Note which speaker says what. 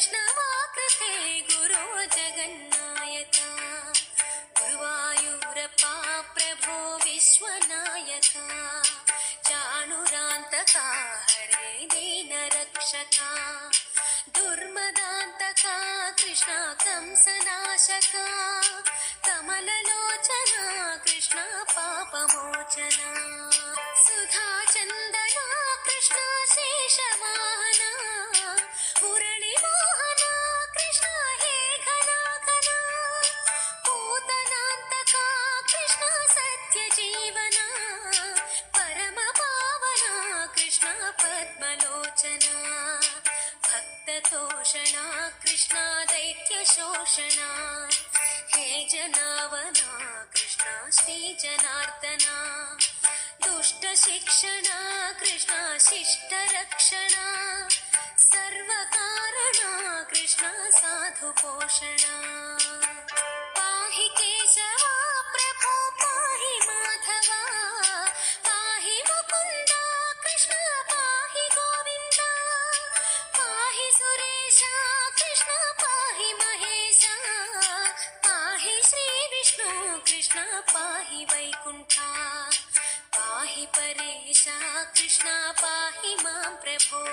Speaker 1: वैष्णवाकृते गुरो जगन्नायका गुरुवायूरप्पा प्रभो विश्वनायका चाणुरान्तका हरे दीनरक्षका दुर्मदान्तका कृष्णा कंसनाशका कमललोचना कृष्णा पापमोचना सुधाचन्दना कृष्णा शेषवाहना मुरळीमोहना कृष्णा हे घना घना पूतनान्तका कृष्णा सत्यजीवना परमपावना कृष्णा पद्मलोचना भक्ततोषणा कृष्णा दैत्यशोषणा हे जनावना कृष्णा श्रीजनार्दना दुष्टशिक्षणा कृष्णा शिष्टरक्षणा सर्वकारणा कृष्णा साधुपोषणा पाहि केशवा प्रभो पाहि माधवा पाहि मुकुन्दा कृष्णा पाहि गोविन्दा पाहि सुरेशा कृष्णा पाहि महेशा पाहि श्रीविष्णु कृष्णा पाहि वैकुण्ठा पाहि परेशा कृष्णा पाहि मां प्रभो